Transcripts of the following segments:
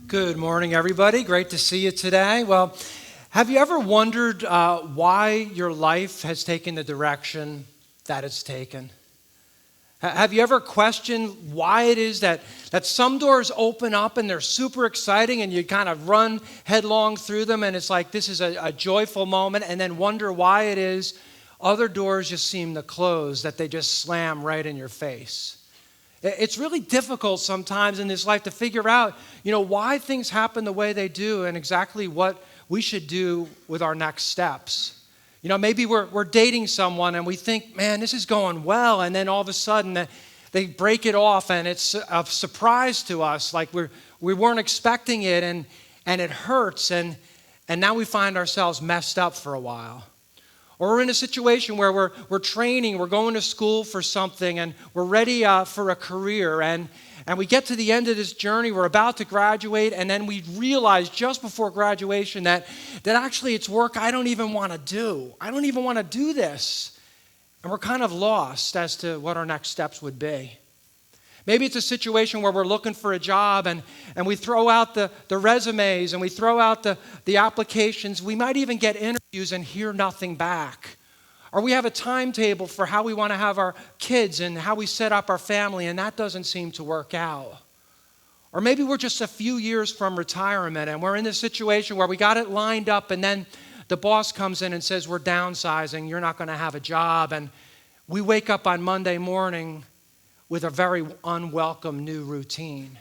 Good morning, everybody. Great to see you today. Well, have you ever wondered why your life has taken the direction that it's taken? Have you ever questioned why it is that some doors open up and they're super exciting and you kind of run headlong through them and it's like this is a joyful moment, and then wonder why it is other doors just seem to close, that they just slam right in your face? It's really difficult sometimes in this life to figure out, why things happen the way they do and exactly what we should do with our next steps. Maybe we're dating someone and we think, man, this is going well, and then all of a sudden they break it off and it's a surprise to us, like we weren't expecting it, and it hurts, and now we find ourselves messed up for a while. Or we're in a situation where we're training, we're going to school for something, and we're ready for a career, and we get to the end of this journey, we're about to graduate, and then we realize just before graduation that actually it's work I don't even want to do. I don't even want to do this. And we're kind of lost as to what our next steps would be. Maybe it's a situation where we're looking for a job and we throw out the resumes and we throw out the applications. We might even get interviews and hear nothing back. Or we have a timetable for how we want to have our kids and how we set up our family, and that doesn't seem to work out. Or maybe we're just a few years from retirement and we're in this situation where we got it lined up, and then the boss comes in and says, we're downsizing, you're not going to have a job. And we wake up on Monday morning with a very unwelcome new routine.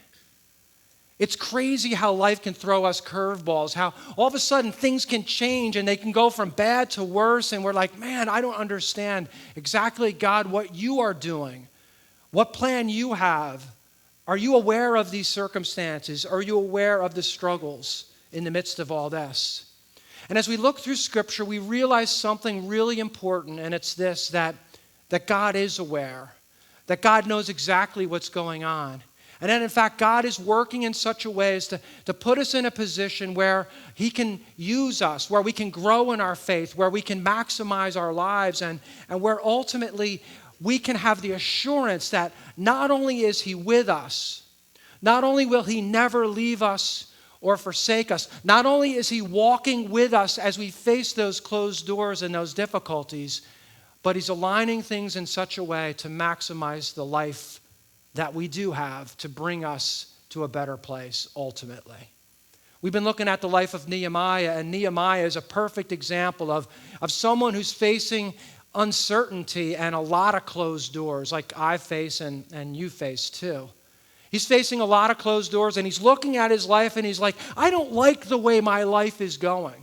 It's crazy how life can throw us curveballs, how all of a sudden things can change and they can go from bad to worse, and we're like, man, I don't understand exactly, God, what you are doing, what plan you have. Are you aware of these circumstances? Are you aware of the struggles in the midst of all this? And as we look through Scripture, we realize something really important, and it's this, that God is aware, that God knows exactly what's going on. And then, in fact, God is working in such a way as to put us in a position where He can use us, where we can grow in our faith, where we can maximize our lives, and where ultimately we can have the assurance that not only is He with us, not only will He never leave us or forsake us, not only is He walking with us as we face those closed doors and those difficulties, but He's aligning things in such a way to maximize the life that we do have to bring us to a better place ultimately. We've been looking at the life of Nehemiah, and Nehemiah is a perfect example of someone who's facing uncertainty and a lot of closed doors, like I face and you face too. He's facing a lot of closed doors, and he's looking at his life and he's like, I don't like the way my life is going.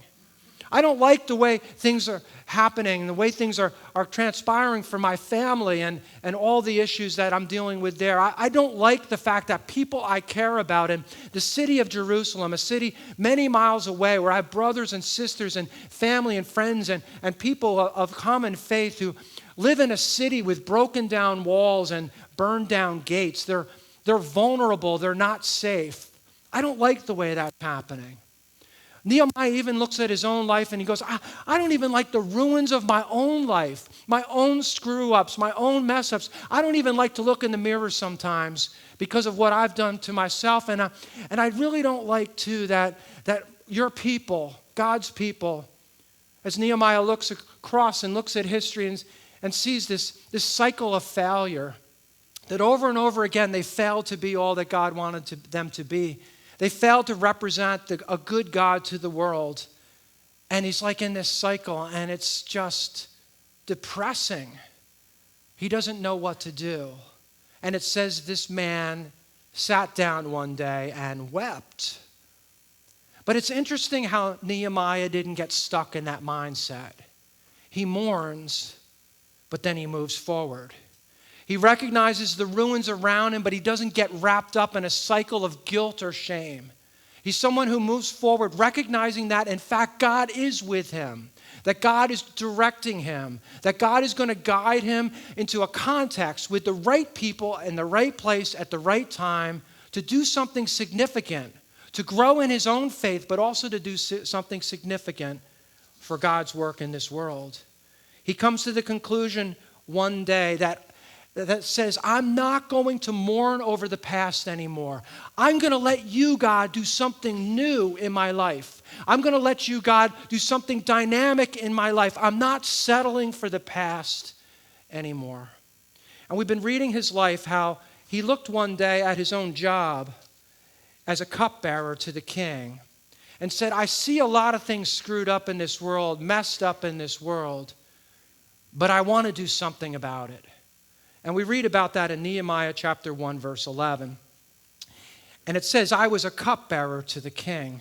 I don't like the way things are happening, the way things are transpiring for my family and all the issues that I'm dealing with there. I don't like the fact that people I care about in the city of Jerusalem, a city many miles away where I have brothers and sisters and family and friends and people of common faith who live in a city with broken down walls and burned down gates. They're vulnerable. They're not safe. I don't like the way that's happening. Nehemiah even looks at his own life and he goes, I don't even like the ruins of my own life, my own screw-ups, my own mess-ups. I don't even like to look in the mirror sometimes because of what I've done to myself. And I really don't like, too, that your people, God's people, as Nehemiah looks across and looks at history and sees this cycle of failure, that over and over again they failed to be all that God wanted them to be. They failed to represent a good God to the world. And he's like in this cycle, and it's just depressing. He doesn't know what to do. And it says this man sat down one day and wept. But it's interesting how Nehemiah didn't get stuck in that mindset. He mourns, but then he moves forward. He recognizes the ruins around him, but he doesn't get wrapped up in a cycle of guilt or shame. He's someone who moves forward, recognizing that, in fact, God is with him, that God is directing him, that God is going to guide him into a context with the right people in the right place at the right time to do something significant, to grow in his own faith, but also to do something significant for God's work in this world. He comes to the conclusion one day that that says, I'm not going to mourn over the past anymore. I'm going to let you, God, do something new in my life. I'm going to let you, God, do something dynamic in my life. I'm not settling for the past anymore. And we've been reading his life, how he looked one day at his own job as a cupbearer to the king and said, I see a lot of things screwed up in this world, messed up in this world, but I want to do something about it. And we read about that in Nehemiah chapter 1, verse 11. And it says, I was a cupbearer to the king.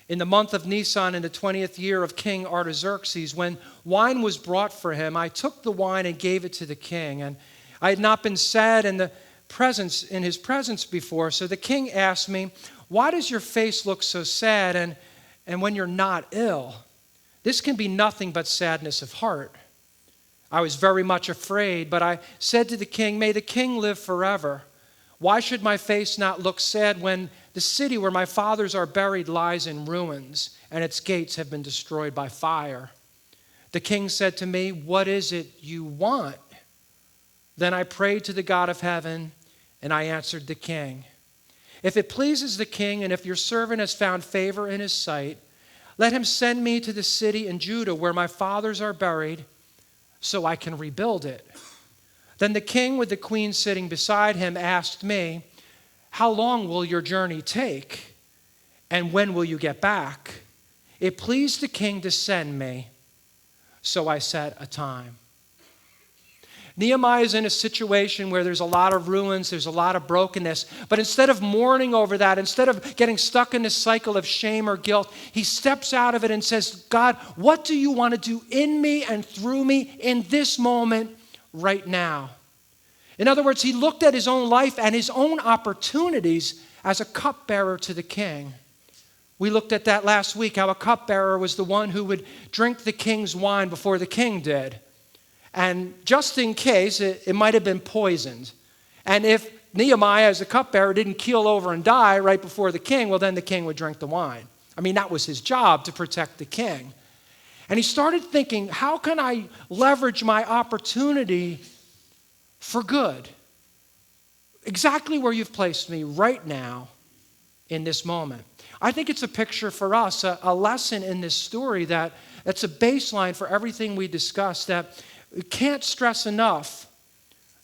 In the month of Nisan, in the 20th year of King Artaxerxes, when wine was brought for him, I took the wine and gave it to the king. And I had not been sad in his presence before. So the king asked me, why does your face look so sad and when you're not ill? This can be nothing but sadness of heart. I was very much afraid, but I said to the king, may the king live forever. Why should my face not look sad when the city where my fathers are buried lies in ruins and its gates have been destroyed by fire? The king said to me, what is it you want? Then I prayed to the God of heaven, and I answered the king, if it pleases the king, and if your servant has found favor in his sight, let him send me to the city in Judah where my fathers are buried, so I can rebuild it. Then the king, with the queen sitting beside him, asked me, how long will your journey take? And when will you get back? It pleased the king to send me, so I set a time. Nehemiah is in a situation where there's a lot of ruins, there's a lot of brokenness. But instead of mourning over that, instead of getting stuck in this cycle of shame or guilt, he steps out of it and says, God, what do you want to do in me and through me in this moment right now? In other words, he looked at his own life and his own opportunities as a cupbearer to the king. We looked at that last week, how a cupbearer was the one who would drink the king's wine before the king did. And just in case, it might have been poisoned. And if Nehemiah, as a cupbearer, didn't keel over and die right before the king, well, then the king would drink the wine. I mean, that was his job, to protect the king. And he started thinking, how can I leverage my opportunity for good? Exactly where you've placed me right now in this moment. I think it's a picture for us, a lesson in this story that's a baseline for everything we discussed, that we can't stress enough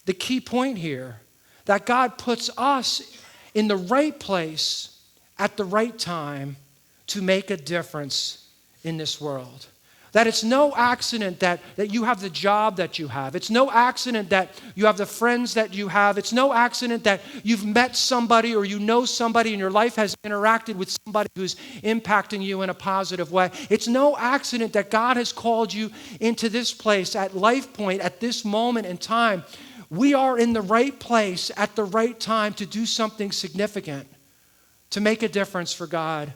the key point here, that God puts us in the right place at the right time to make a difference in this world. That it's no accident that you have the job that you have. It's no accident that you have the friends that you have. It's no accident that you've met somebody or you know somebody and your life has interacted with somebody who's impacting you in a positive way. It's no accident that God has called you into this place at LifePoint at this moment in time. We are in the right place at the right time to do something significant, to make a difference for God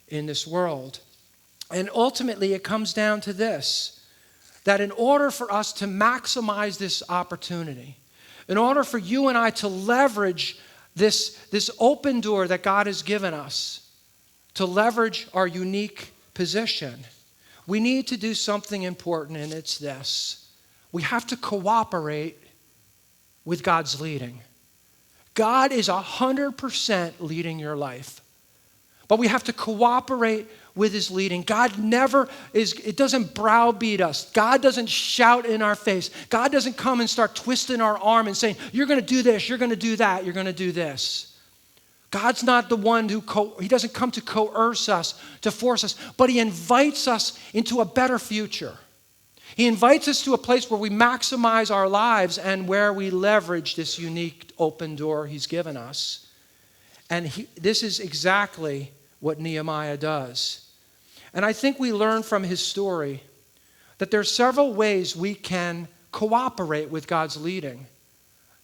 in this world. And ultimately, it comes down to this, that in order for us to maximize this opportunity, in order for you and I to leverage this open door that God has given us, to leverage our unique position, we need to do something important, and it's this. We have to cooperate with God's leading. God is 100% leading your life, but we have to cooperate with his leading. God never it doesn't browbeat us. God doesn't shout in our face. God doesn't come and start twisting our arm and saying, you're going to do this, you're going to do that, you're going to do this. God's not the one he doesn't come to coerce us, to force us, but he invites us into a better future. He invites us to a place where we maximize our lives and where we leverage this unique open door he's given us. And this is exactly what Nehemiah does. And I think we learn from his story that there are several ways we can cooperate with God's leading.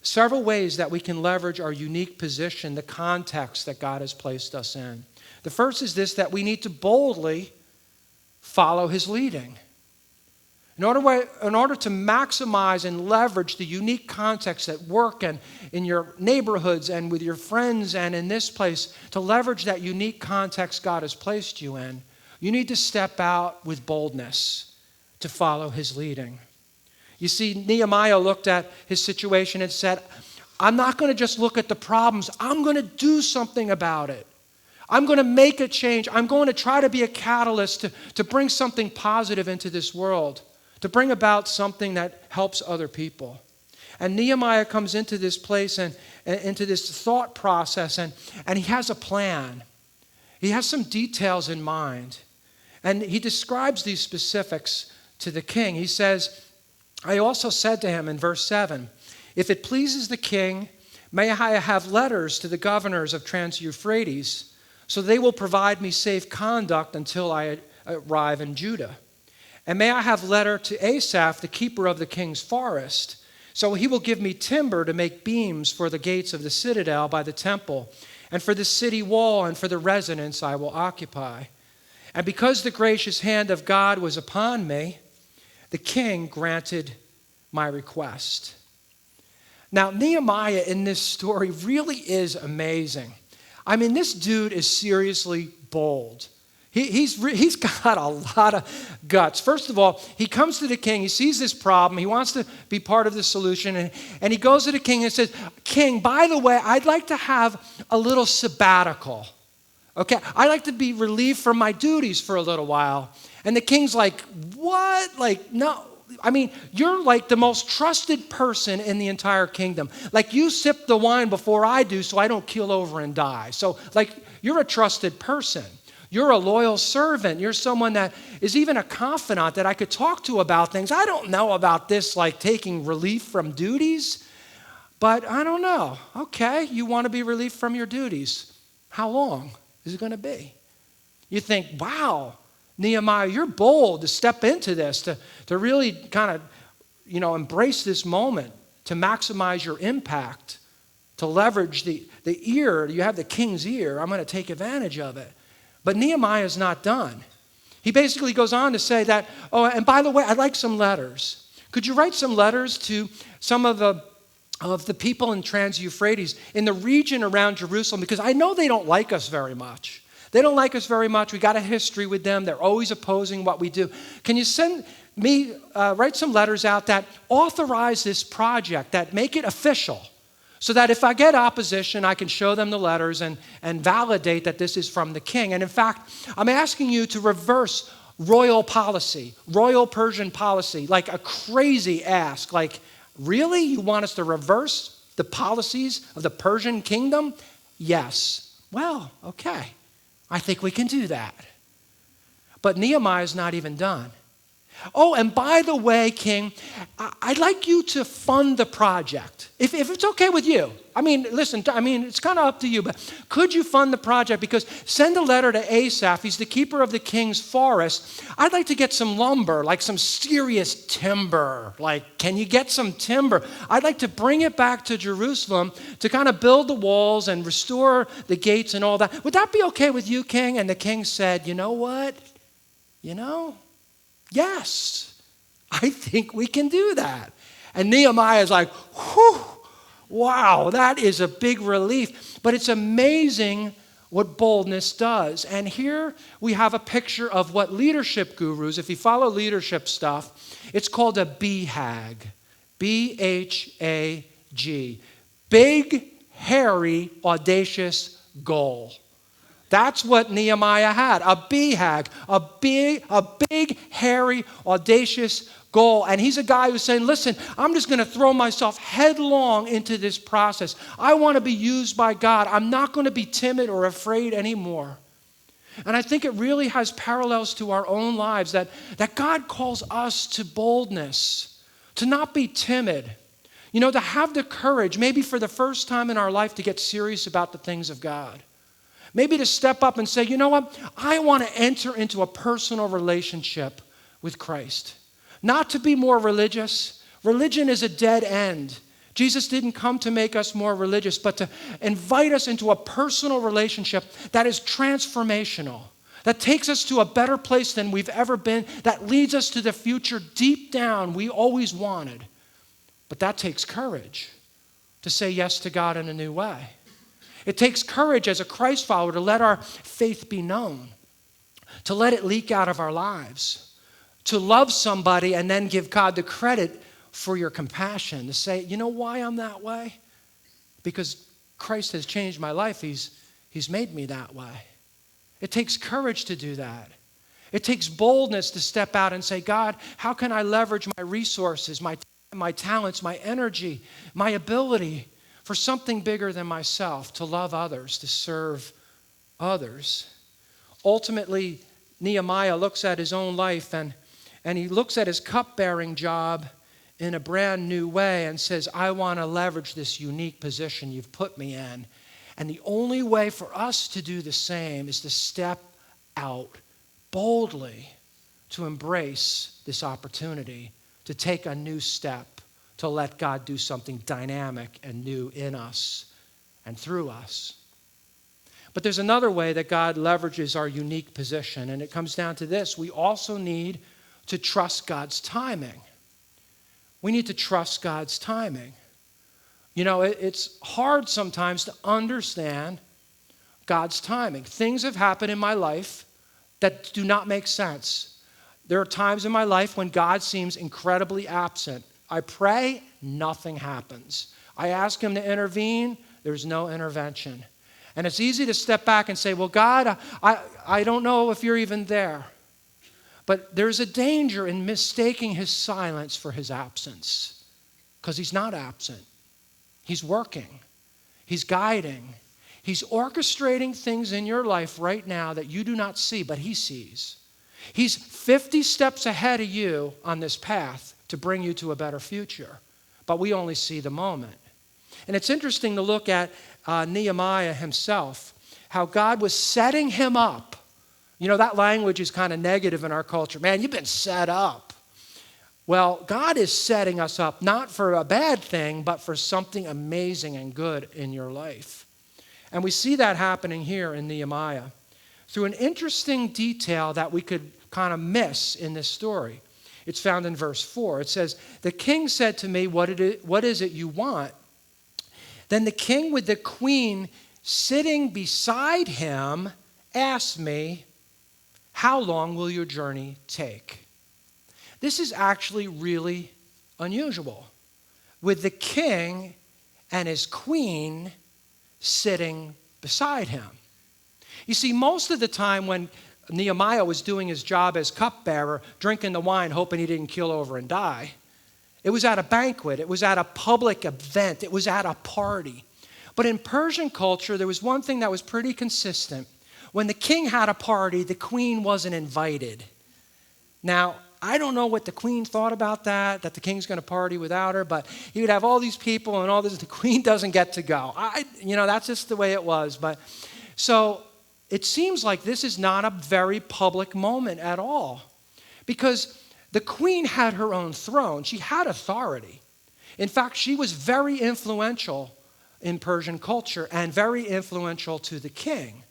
Several ways that we can leverage our unique position, the context that God has placed us in. The first is this, that we need to boldly follow his leading. In order to maximize and leverage the unique context at work and in your neighborhoods and with your friends and in this place, to leverage that unique context God has placed you in, you need to step out with boldness to follow his leading. You see, Nehemiah looked at his situation and said, I'm not going to just look at the problems. I'm going to do something about it. I'm going to make a change. I'm going to try to be a catalyst to bring something positive into this world, to bring about something that helps other people. And Nehemiah comes into this place and into this thought process, and he has a plan. He has some details in mind. And he describes these specifics to the king. He says, I also said to him in verse 7, if it pleases the king, may I have letters to the governors of Trans-Euphrates, so they will provide me safe conduct until I arrive in Judah. And may I have letter to Asaph, the keeper of the king's forest, so he will give me timber to make beams for the gates of the citadel by the temple, and for the city wall, and for the residence I will occupy. And because the gracious hand of God was upon me, the king granted my request. Now, Nehemiah in this story really is amazing. I mean, this dude is seriously bold. He's got a lot of guts. First of all, he comes to the king. He sees this problem. He wants to be part of the solution. And he goes to the king and says, King, by the way, I'd like to have a little sabbatical. Okay, I'd like to be relieved from my duties for a little while. And the king's like, what? Like, no. I mean, you're like the most trusted person in the entire kingdom. Like, you sip the wine before I do so I don't keel over and die. So, like, you're a trusted person. You're a loyal servant. You're someone that is even a confidant that I could talk to about things. I don't know about this, like taking relief from duties, but I don't know. Okay, you want to be relieved from your duties. How long is it going to be? You think, wow, Nehemiah, you're bold to step into this, to really kind of, embrace this moment, to maximize your impact, to leverage the ear. You have the king's ear. I'm going to take advantage of it. But Nehemiah is not done. He basically goes on to say that, oh, and by the way, I'd like some letters. Could you write some letters to some of the people in Trans-Euphrates, in the region around Jerusalem? Because I know they don't like us very much. They don't like us very much. We got a history with them. They're always opposing what we do. Can you send me, write some letters out that authorize this project, that make it official? So that if I get opposition, I can show them the letters and validate that this is from the king. And in fact, I'm asking you to reverse royal policy, royal Persian policy, like a crazy ask. Like, really? You want us to reverse the policies of the Persian kingdom? Yes. Well, okay. I think we can do that. But Nehemiah is not even done. Oh, and by the way, King, I'd like you to fund the project. If it's okay with you. I mean, listen, it's kind of up to you, but could you fund the project? Because send a letter to Asaph. He's the keeper of the king's forest. I'd like to get some lumber, like some serious timber. Like, can you get some timber? I'd like to bring it back to Jerusalem to kind of build the walls and restore the gates and all that. Would that be okay with you, King? And the king said, you know what? Yes, I think we can do that. And Nehemiah is like, whew, wow, that is a big relief. But it's amazing what boldness does. And here we have a picture of what leadership gurus, if you follow leadership stuff, it's called a BHAG. B-H-A-G. Big, hairy, audacious goal. That's what Nehemiah had, a BHAG, a big, hairy, audacious goal. And he's a guy who's saying, listen, I'm just going to throw myself headlong into this process. I want to be used by God. I'm not going to be timid or afraid anymore. And I think it really has parallels to our own lives, that God calls us to boldness, to not be timid, to have the courage, maybe for the first time in our life, to get serious about the things of God. Maybe to step up and say, you know what? I want to enter into a personal relationship with Christ. Not to be more religious. Religion is a dead end. Jesus didn't come to make us more religious, but to invite us into a personal relationship that is transformational, that takes us to a better place than we've ever been, that leads us to the future deep down we always wanted. But that takes courage to say yes to God in a new way. It takes courage as a Christ follower to let our faith be known, to let it leak out of our lives, to love somebody and then give God the credit for your compassion, to say, you know why I'm that way? Because Christ has changed my life. He's made me that way. It takes courage to do that. It takes boldness to step out and say, God, how can I leverage my resources, my time, my talents, my energy, my ability for something bigger than myself, to love others, to serve others? Ultimately, Nehemiah looks at his own life and he looks at his cupbearing job in a brand new way and says, I want to leverage this unique position you've put me in. And the only way for us to do the same is to step out boldly to embrace this opportunity, to take a new step, to let God do something dynamic and new in us and through us. But there's another way that God leverages our unique position, and it comes down to this. We also need to trust God's timing. We need to trust God's timing. You know, it's hard sometimes to understand God's timing. Things have happened in my life that do not make sense. There are times in my life when God seems incredibly absent. I pray, nothing happens. I ask him to intervene, there's no intervention. And it's easy to step back and say, well, God, I don't know if you're even there. But there's a danger in mistaking his silence for his absence, because he's not absent. He's working. He's guiding. He's orchestrating things in your life right now that you do not see, but he sees. He's 50 steps ahead of you on this path to bring you to a better future, but we only see the moment. And it's interesting to look at Nehemiah himself, how God was setting him up. You know, that language is kind of negative in our culture. Man, you've been set up. Well, God is setting us up not for a bad thing, but for something amazing and good in your life. And we see that happening here in Nehemiah through an interesting detail that we could kind of miss in this story. It's found in verse 4. It says, the king said to me, what is it you want? Then the king with the queen sitting beside him asked me, how long will your journey take? This is actually really unusual, with the king and his queen sitting beside him. You see, most of the time when Nehemiah was doing his job as cupbearer, drinking the wine, hoping he didn't keel over and die, it was at a banquet, it was at a public event, it was at a party. But in Persian culture, there was one thing that was pretty consistent. When the king had a party, the queen wasn't invited. Now, I don't know what the queen thought about that the king's going to party without her, but he would have all these people and all this. The queen doesn't get to go. That's just the way it was. But so it seems like this is not a very public moment at all, because the queen had her own throne. She had authority. In fact, she was very influential in Persian culture and very influential to the king.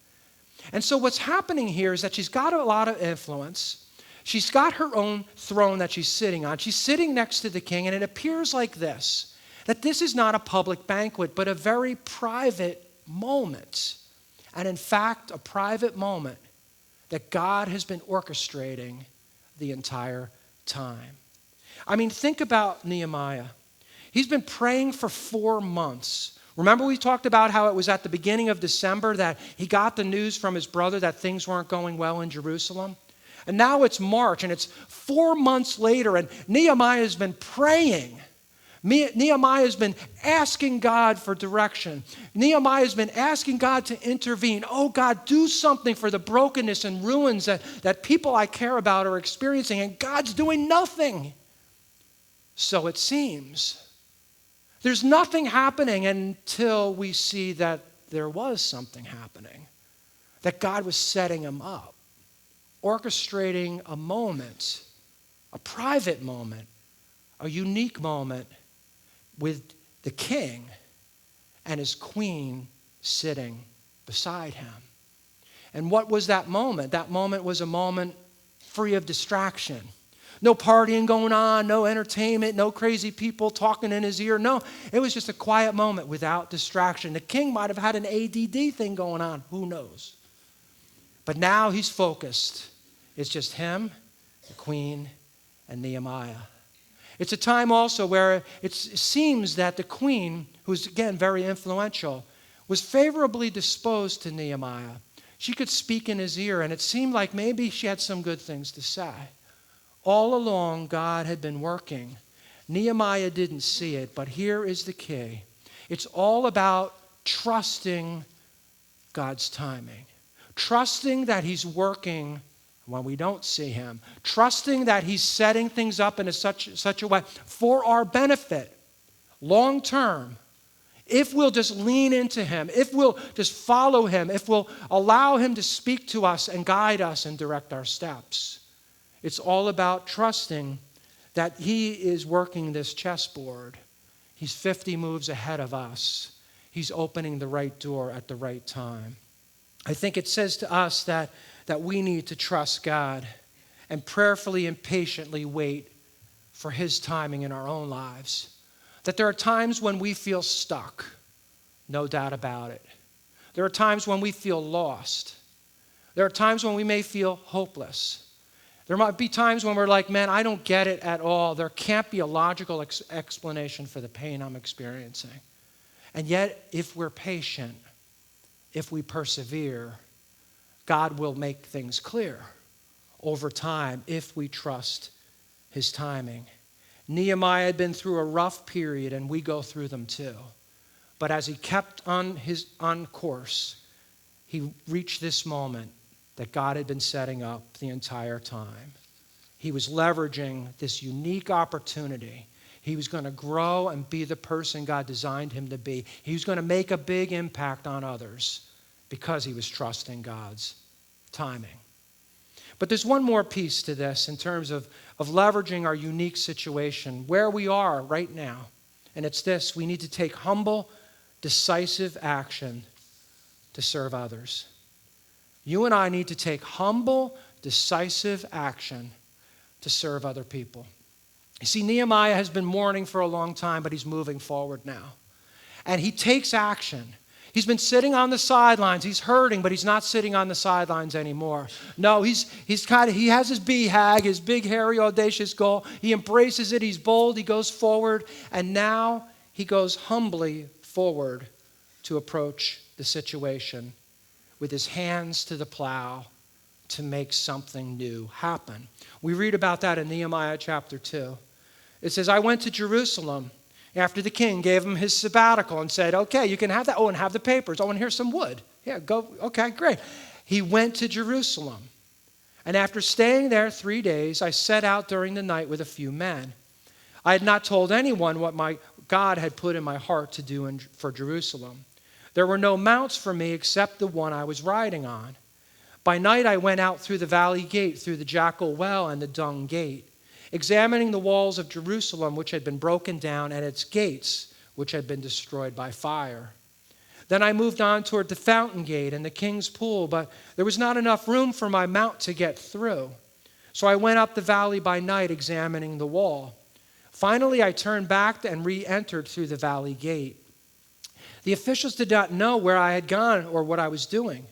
And so what's happening here is that she's got a lot of influence. She's got her own throne that she's sitting on. She's sitting next to the king, and it appears like this, that this is not a public banquet, but a very private moment. And in fact, a private moment that God has been orchestrating the entire time. I mean, think about Nehemiah. He's been praying for 4 months. Remember we talked about how it was at the beginning of December that he got the news from his brother that things weren't going well in Jerusalem? And now it's March, and it's 4 months later, and Nehemiah has been praying. Nehemiah has been asking God for direction. Nehemiah has been asking God to intervene. Oh, God, do something for the brokenness and ruins that people I care about are experiencing, and God's doing nothing. So it seems. There's nothing happening until we see that there was something happening, that God was setting him up, orchestrating a moment, a private moment, a unique moment with the king and his queen sitting beside him. And what was that moment? That moment was a moment free of distraction. No partying going on, no entertainment, no crazy people talking in his ear. No, it was just a quiet moment without distraction. The king might have had an ADD thing going on. Who knows? But now he's focused. It's just him, the queen, and Nehemiah. It's a time also where it seems that the queen, who's again very influential, was favorably disposed to Nehemiah. She could speak in his ear, and it seemed like maybe she had some good things to say. All along, God had been working. Nehemiah didn't see it, but here is the key. It's all about trusting God's timing. Trusting that he's working when we don't see him. Trusting that he's setting things up in such a way for our benefit, long term. If we'll just lean into him, if we'll just follow him, if we'll allow him to speak to us and guide us and direct our steps. It's all about trusting that he is working this chessboard. He's 50 moves ahead of us. He's opening the right door at the right time. I think it says to us that we need to trust God and prayerfully and patiently wait for his timing in our own lives. That there are times when we feel stuck, no doubt about it. There are times when we feel lost. There are times when we may feel hopeless. There might be times when we're like, man, I don't get it at all. There can't be a logical explanation for the pain I'm experiencing. And yet, if we're patient, if we persevere, God will make things clear over time if we trust his timing. Nehemiah had been through a rough period, and we go through them too. But as he kept on course, he reached this moment that God had been setting up the entire time. He was leveraging this unique opportunity. He was going to grow and be the person God designed him to be. He was going to make a big impact on others because he was trusting God's timing. But there's one more piece to this in terms of leveraging our unique situation, where we are right now. And it's this: we need to take humble, decisive action to serve others. You and I need to take humble, decisive action to serve other people. You see, Nehemiah has been mourning for a long time, but he's moving forward now. And he takes action. He's been sitting on the sidelines. He's hurting, but he's not sitting on the sidelines anymore. No, he has his BHAG, his big, hairy, audacious goal. He embraces it. He's bold. He goes forward. And now he goes humbly forward to approach the situation with his hands to the plow to make something new happen. We read about that in Nehemiah chapter 2. It says, I went to Jerusalem after the king gave him his sabbatical and said, okay, you can have that. Oh, and have the papers. Oh, and here's some wood. Yeah, go. Okay, great. He went to Jerusalem. And after staying there 3 days, I set out during the night with a few men. I had not told anyone what my God had put in my heart to do for Jerusalem. There were no mounts for me except the one I was riding on. By night I went out through the valley gate, through the jackal well and the dung gate, examining the walls of Jerusalem, which had been broken down, and its gates, which had been destroyed by fire. Then I moved on toward the fountain gate and the king's pool, but there was not enough room for my mount to get through. So I went up the valley by night, examining the wall. Finally, I turned back and re-entered through the valley gate. The officials did not know where I had gone or what I was doing,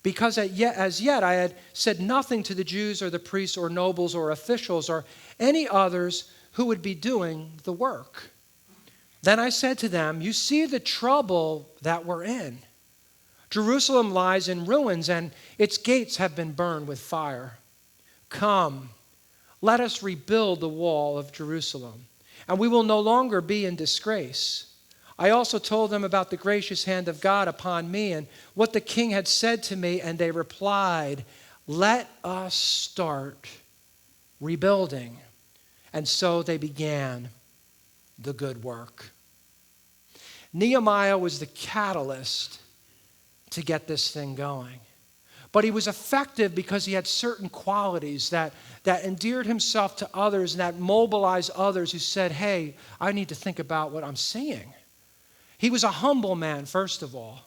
because as yet I had said nothing to the Jews or the priests or nobles or officials or any others who would be doing the work. Then I said to them, you see the trouble that we're in. Jerusalem lies in ruins, and its gates have been burned with fire. Come, let us rebuild the wall of Jerusalem, and we will no longer be in disgrace. I also told them about the gracious hand of God upon me and what the king had said to me, and they replied, let us start rebuilding. And so they began the good work. Nehemiah was the catalyst to get this thing going. But he was effective because he had certain qualities that endeared himself to others and that mobilized others who said, hey, I need to think about what I'm seeing. He was a humble man, first of all.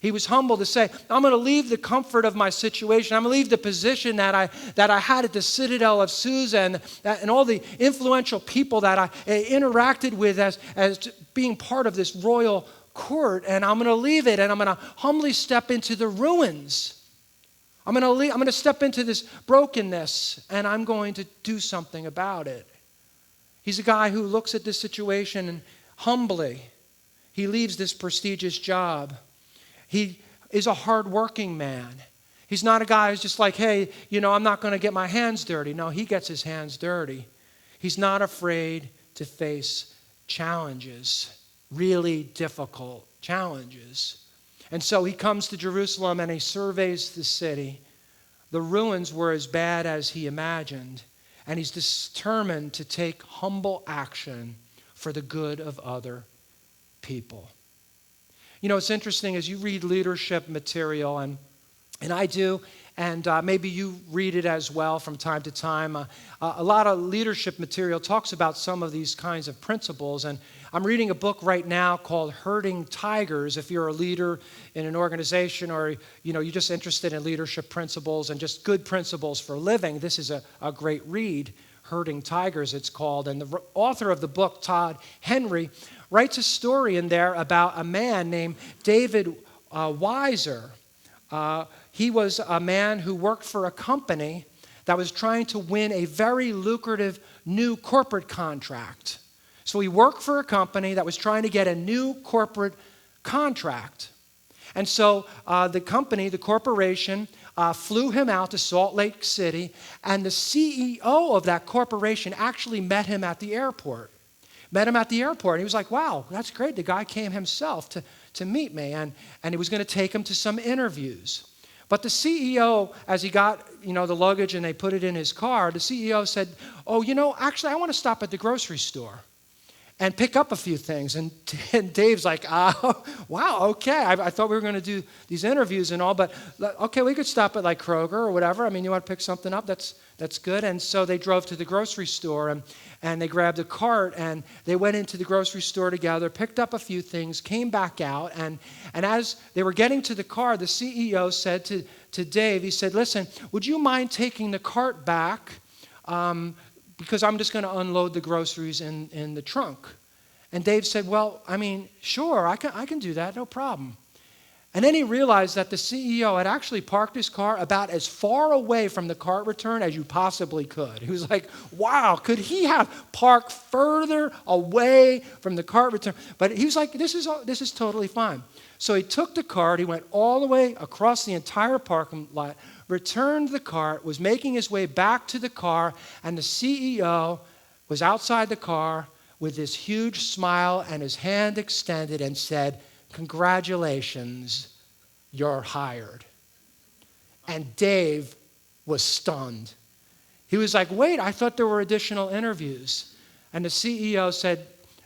He was humble to say, I'm going to leave the comfort of my situation. I'm going to leave the position that I had at the Citadel of Susa and all the influential people that I interacted with as being part of this royal court. And I'm going to leave it, and I'm going to humbly step into the ruins. I'm going to step into this brokenness, and I'm going to do something about it. He's a guy who looks at this situation and humbly, he leaves this prestigious job. He is a hardworking man. He's not a guy who's just like, hey, I'm not going to get my hands dirty. No, he gets his hands dirty. He's not afraid to face challenges, really difficult challenges. And so he comes to Jerusalem and he surveys the city. The ruins were as bad as he imagined, and he's determined to take humble action for the good of other people. It's interesting as you read leadership material, and I do, and maybe you read it as well from time to time. A lot of leadership material talks about some of these kinds of principles, and I'm reading a book right now called Herding Tigers. If you're a leader in an organization or you're just interested in leadership principles and just good principles for living, this is a great read. Herding Tigers, it's called. And the author of the book, Todd Henry, writes a story in there about a man named David Weiser. He was a man who worked for a company that was trying to win a very lucrative new corporate contract. So he worked for a company that was trying to get a new corporate contract. And so the corporation, flew him out to Salt Lake City, and the CEO of that corporation actually met him at the airport. And he was like, wow, that's great. The guy came himself to meet me, and he was going to take him to some interviews. But the CEO, as he got the luggage and they put it in his car, the CEO said, actually, I want to stop at the grocery store and pick up a few things. And Dave's like, wow, okay. I thought we were going to do these interviews and all, but okay, we could stop at like Kroger or whatever. I mean, you want to pick something up? That's good. And so they drove to the grocery store and they grabbed a cart and they went into the grocery store together, picked up a few things, came back out. And as they were getting to the car, the CEO said to Dave, he said, listen, would you mind taking the cart back? Because I'm just going to unload the groceries in the trunk. And Dave said, well, I mean, sure, I can do that, no problem. And then he realized that the CEO had actually parked his car about as far away from the cart return as you possibly could. He was like, wow, could he have parked further away from the cart return? But he was like, this is totally fine. So he took the cart, he went all the way across the entire parking lot, returned the cart, was making his way back to the car, and the CEO was outside the car with this huge smile and his hand extended and said, congratulations, you're hired. And Dave was stunned. He was like, wait, I thought there were additional interviews. And the CEO said,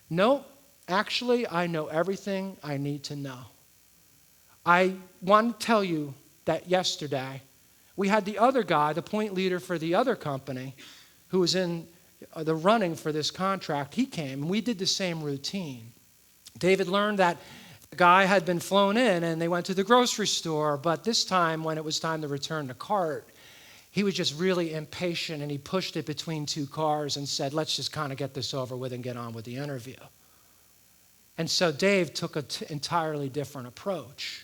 no, actually, I know everything I need to know. I want to tell you that yesterday, we had the other guy, the point leader for the other company, who was in the running for this contract. He came, and we did the same routine. David learned that the guy had been flown in, and they went to the grocery store, but this time, when it was time to return the cart, he was just really impatient, and he pushed it between two cars and said, let's just kind of get this over with and get on with the interview. And so Dave took an entirely different approach.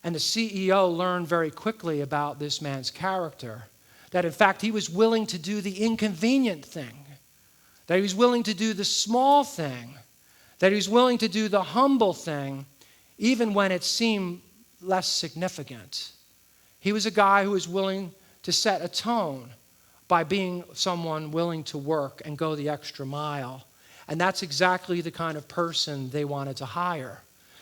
And the CEO learned very quickly about this man's character, that in fact he was willing to do the inconvenient thing, that he was willing to do the small thing, that he was willing to do the humble thing, even when it seemed less significant. He was a guy who was willing to set a tone by being someone willing to work and go the extra mile. And that's exactly the kind of person they wanted to hire.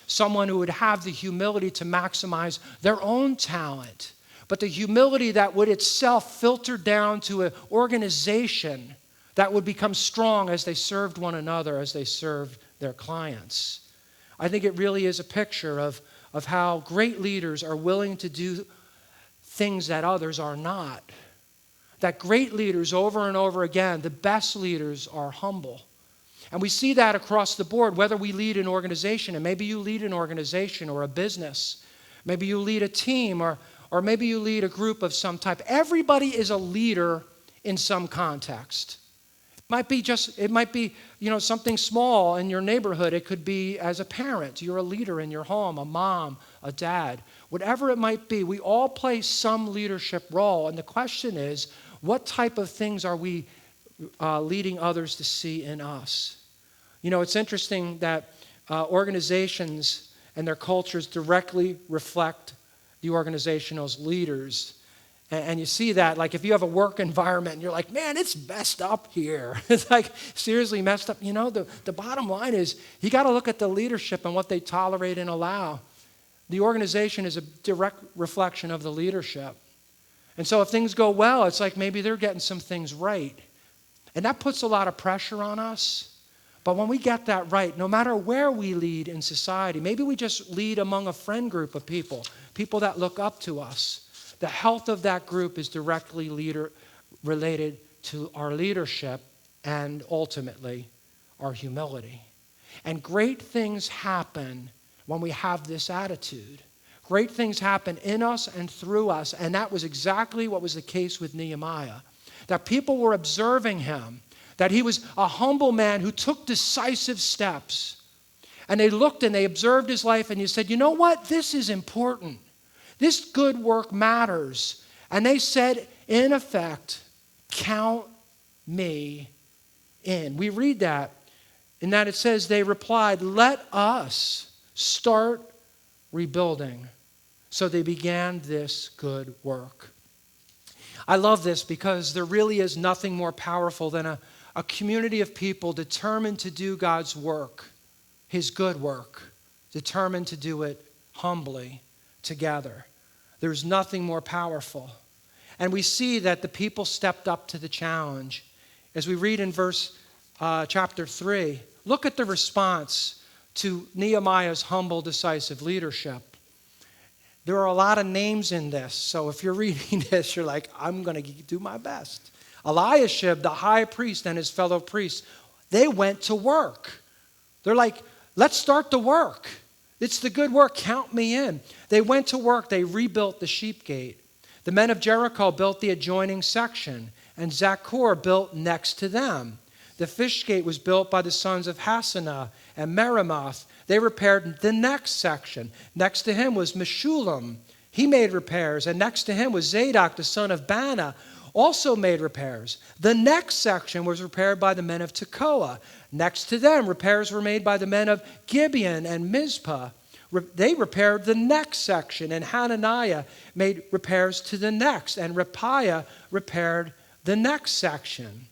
Someone who would have the humility to maximize their own talent, but the humility that would itself filter down to an organization that would become strong as they served one another, as they served their clients. I think it really is a picture of how great leaders are willing to do things that others are not. That great leaders over and over again, the best leaders are humble. And we see that across the board, whether we lead an organization, and maybe you lead an organization or a business, maybe you lead a team, or maybe you lead a group of some type. Everybody is a leader in some context. It might be something small in your neighborhood. It could be as a parent. You're a leader in your home, a mom, a dad. Whatever it might be, we all play some leadership role. And the question is, what type of things are we leading others to see in us. You know, it's interesting that organizations and their cultures directly reflect the organization's leaders. And you see that, like if you have a work environment and you're like, man, it's messed up here. It's like seriously messed up. You know, the bottom line is you got to look at the leadership and what they tolerate and allow. The organization is a direct reflection of the leadership. And so if things go well, it's like maybe they're getting some things right. And that puts a lot of pressure on us. But when we get that right, no matter where we lead in society, maybe we just lead among a friend group of people that look up to us. The health of that group is directly related to our leadership and ultimately our humility. And great things happen when we have this attitude. Great things happen in us and through us, and that was exactly what was the case with Nehemiah. That people were observing him, that he was a humble man who took decisive steps. And they looked and they observed his life, and you said, you know what? This is important. This good work matters. And they said, in effect, count me in. We read that, in that it says they replied, let us start rebuilding. So they began this good work. I love this because there really is nothing more powerful than a community of people determined to do God's work, his good work, determined to do it humbly together. There's nothing more powerful. And we see that the people stepped up to the challenge. As we read in chapter 3, look at the response to Nehemiah's humble, decisive leadership. There are a lot of names in this, so if you're reading this, you're like, I'm going to do my best. Eliashib, the high priest, and his fellow priests, they went to work. They're like, let's start the work. It's the good work. Count me in. They went to work. They rebuilt the sheep gate. The men of Jericho built the adjoining section, and Zachor built next to them. The fish gate was built by the sons of Hassanah and Merimoth. They repaired the next section. Next to him was Meshullam. He made repairs. And next to him was Zadok, the son of Bana, also made repairs. The next section was repaired by the men of Tekoa. Next to them, repairs were made by the men of Gibeon and Mizpah. They repaired the next section, and Hananiah made repairs to the next, and Repiah repaired the next section.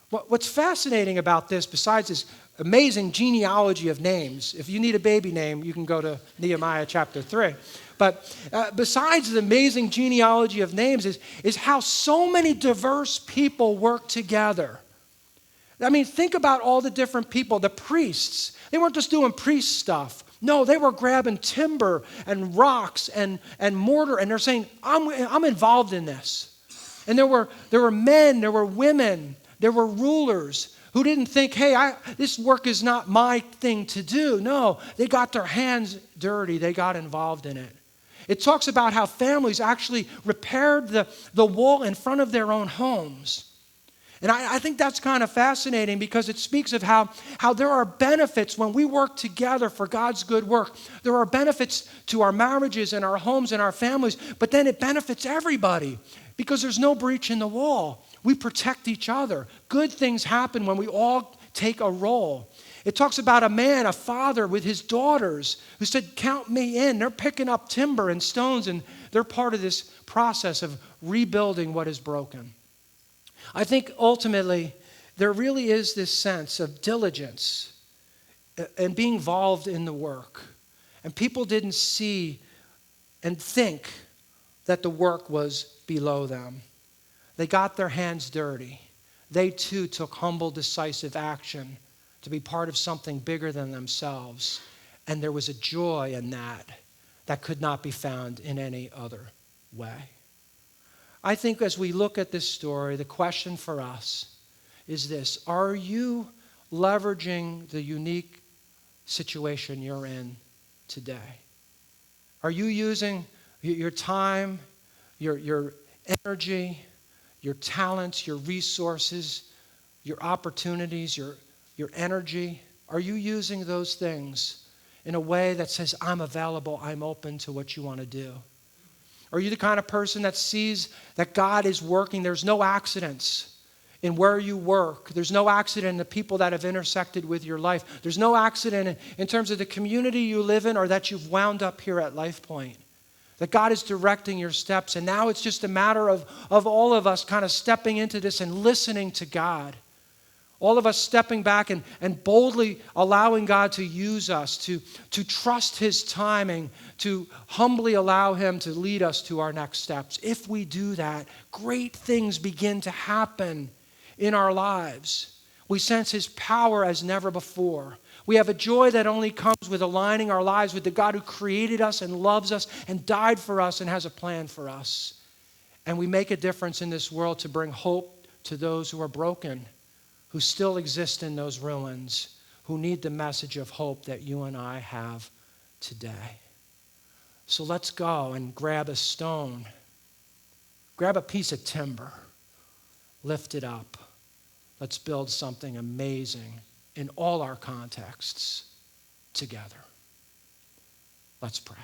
What's fascinating about this, besides this amazing genealogy of names, if you need a baby name, you can go to Nehemiah chapter 3. But besides the amazing genealogy of names is how so many diverse people work together. I mean, think about all the different people. The priests, they weren't just doing priest stuff. No, they were grabbing timber and rocks and mortar, and they're saying, I'm involved in this. And there were men, there were women, there were rulers who didn't think, hey, this work is not my thing to do. No, they got their hands dirty. They got involved in it. It talks about how families actually repaired the wall in front of their own homes. And I think that's kind of fascinating because it speaks of how there are benefits when we work together for God's good work. There are benefits to our marriages and our homes and our families, but then it benefits everybody because there's no breach in the wall. We protect each other. Good things happen when we all take a role. It talks about a man, a father with his daughters who said, count me in. They're picking up timber and stones, and they're part of this process of rebuilding what is broken. I think ultimately there really is this sense of diligence and being involved in the work. And people didn't see and think that the work was below them. They got their hands dirty. They too took humble, decisive action to be part of something bigger than themselves. And there was a joy in that could not be found in any other way. I think as we look at this story, the question for us is this: are you leveraging the unique situation you're in today? Are you using your time, your energy, your talents, your resources, your opportunities, your energy? Are you using those things in a way that says, I'm available, I'm open to what you want to do? Are you the kind of person that sees that God is working? There's no accidents. in where you work. There's no accident in the people that have intersected with your life. There's no accident in terms of the community you live in or that you've wound up here at LifePoint. That God is directing your steps. And now it's just a matter of all of us kind of stepping into this and listening to God. All of us stepping back and boldly allowing God to use us, to trust His timing, to humbly allow Him to lead us to our next steps. If we do that, great things begin to happen in our lives. We sense His power as never before. We have a joy that only comes with aligning our lives with the God who created us and loves us and died for us and has a plan for us. And we make a difference in this world to bring hope to those who are broken, who still exist in those ruins, who need the message of hope that you and I have today. So let's go and grab a stone, grab a piece of timber, lift it up. Let's build something amazing in all our contexts together. Let's pray.